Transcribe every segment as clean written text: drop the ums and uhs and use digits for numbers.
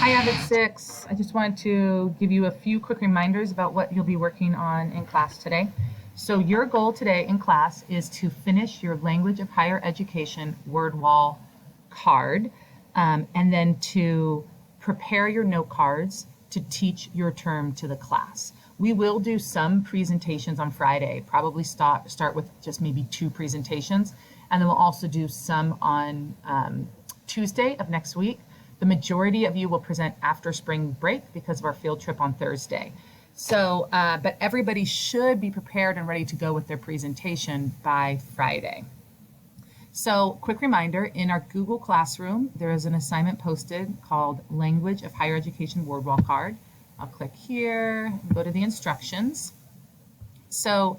Hi, AVID 6. I just wanted to give you a few quick reminders about what you'll be working on in class today. So your goal today in class is to finish your Language of Higher Education word wall card, and then to prepare your note cards to teach your term to the class. We will do some presentations on Friday, probably start with just maybe 2 presentations, and then we'll also do some on Tuesday of next week. The majority of you will present after spring break because of our field trip on Thursday. So, but everybody should be prepared and ready to go with their presentation by Friday. So, quick reminder, in our Google Classroom, there is an assignment posted called Language of Higher Education Word Wall Card. I'll click here and go to the instructions. So,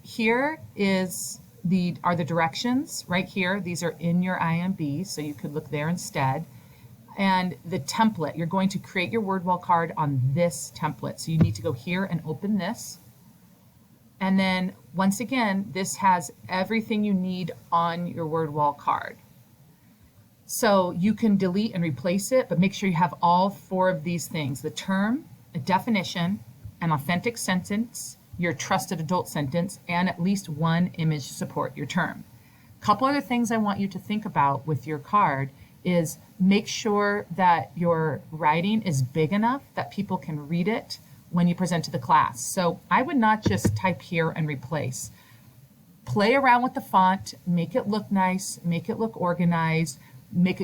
here are the directions right here. These are in your IMB, so you could look there instead. And the template, you're going to create your word wall card on this template. So you need to go here and open this. And then once again, this has everything you need on your word wall card. So you can delete and replace it, but make sure you have all 4 of these things: the term, a definition, an authentic sentence, your trusted adult sentence, and at least 1 image to support your term. A couple other things I want you to think about with your card is make sure that your writing is big enough that people can read it when you present to the class. So I would not just type here and replace. Play around with the font, make it look nice, make it look organized, make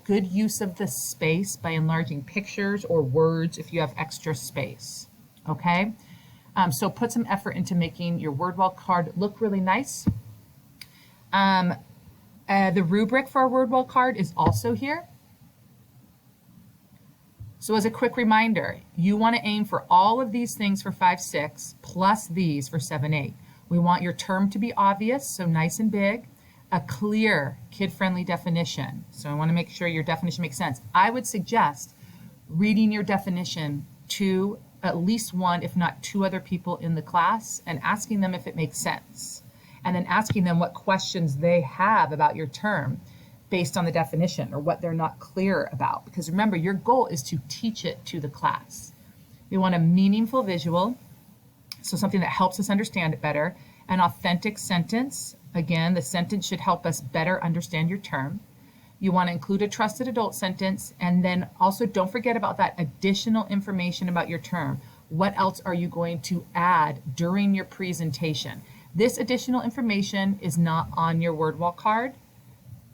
good use of the space by enlarging pictures or words if you have extra space, okay? So put some effort into making your word wall card look really nice. The rubric for our word wall card is also here. So as a quick reminder, you want to aim for all of these things for 5-6 plus these for 7-8. We want your term to be obvious, so nice and big, a clear kid-friendly definition. So I want to make sure your definition makes sense. I would suggest reading your definition to at least 1, if not 2 other people in the class and asking them if it makes sense. And then asking them what questions they have about your term based on the definition or what they're not clear about. Because remember, your goal is to teach it to the class. We want a meaningful visual, so something that helps us understand it better. An authentic sentence. Again, the sentence should help us better understand your term. You want to include a trusted adult sentence, and then also don't forget about that additional information about your term. What else are you going to add during your presentation? This additional information is not on your word wall card.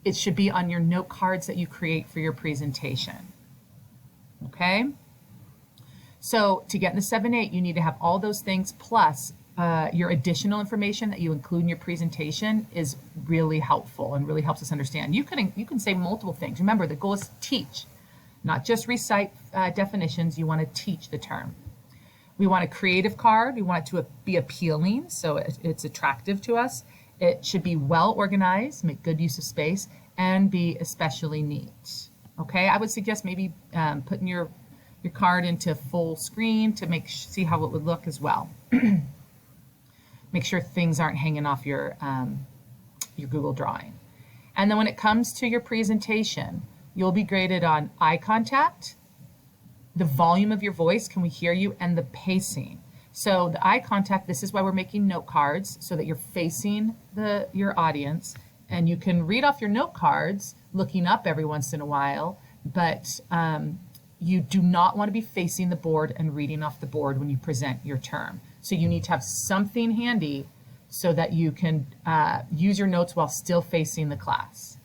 It should be on your note cards that you create for your presentation. Okay? So to get in the 7-8, you need to have all those things plus your additional information that you include in your presentation is really helpful and really helps us understand. You can say multiple things. Remember, the goal is to teach, not just recite definitions. You want to teach the term. We want a creative card. We want it to be appealing, so it's attractive to us. It should be well organized, make good use of space, and be especially neat. Okay, I would suggest maybe putting your card into full screen to see how it would look as well. Make sure things aren't hanging off your Google Drawing. And then when it comes to your presentation, you'll be graded on eye contact, the volume of your voice, can we hear you, and the pacing. So the eye contact, this is why we're making note cards, so that you're facing your audience, and you can read off your note cards looking up every once in a while, but you do not want to be facing the board and reading off the board when you present your term. So you need to have something handy so that you can use your notes while still facing the class.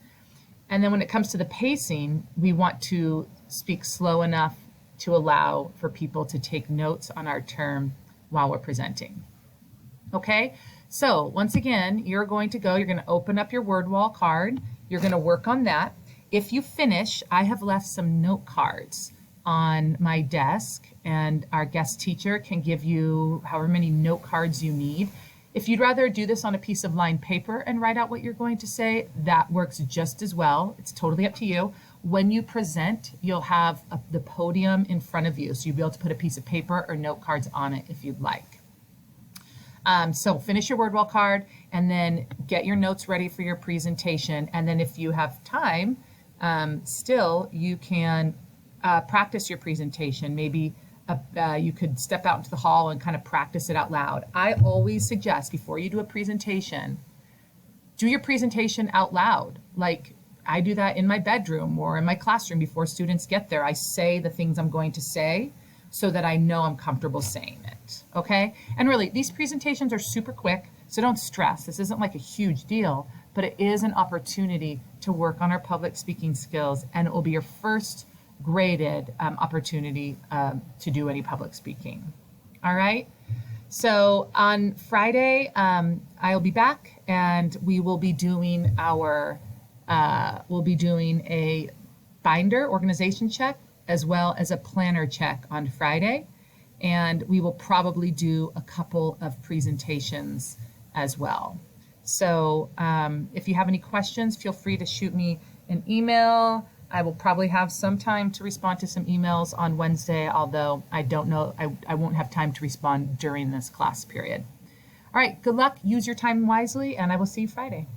And then when it comes to the pacing, we want to speak slow enough to allow for people to take notes on our term while we're presenting. Okay, so once again, you're going to open up your word wall card. You're going to work on that. If you finish, I have left some note cards on my desk, and our guest teacher can give you however many note cards you need. If you'd rather do this on a piece of lined paper and write out what you're going to say, that works just as well. It's totally up to you. When you present, you'll have the podium in front of you, so you'll be able to put a piece of paper or note cards on it if you'd like. So finish your word wall card and then get your notes ready for your presentation. And then if you have time, still you can practice your presentation. Maybe you could step out into the hall and kind of practice it out loud. I always suggest before you do a presentation, do your presentation out loud. Like I do that in my bedroom or in my classroom before students get there. I say the things I'm going to say so that I know I'm comfortable saying it, okay? And really, these presentations are super quick, so don't stress. This isn't like a huge deal, but it is an opportunity to work on our public speaking skills, and it will be your first graded opportunity to do any public speaking. All right? So on Friday, I'll be back, and we will be doing we'll be doing a binder organization check as well as a planner check on Friday. And we will probably do a couple of presentations as well. So if you have any questions, feel free to shoot me an email. I will probably have some time to respond to some emails on Wednesday, although I don't know, I won't have time to respond during this class period. All right, good luck, use your time wisely, and I will see you Friday.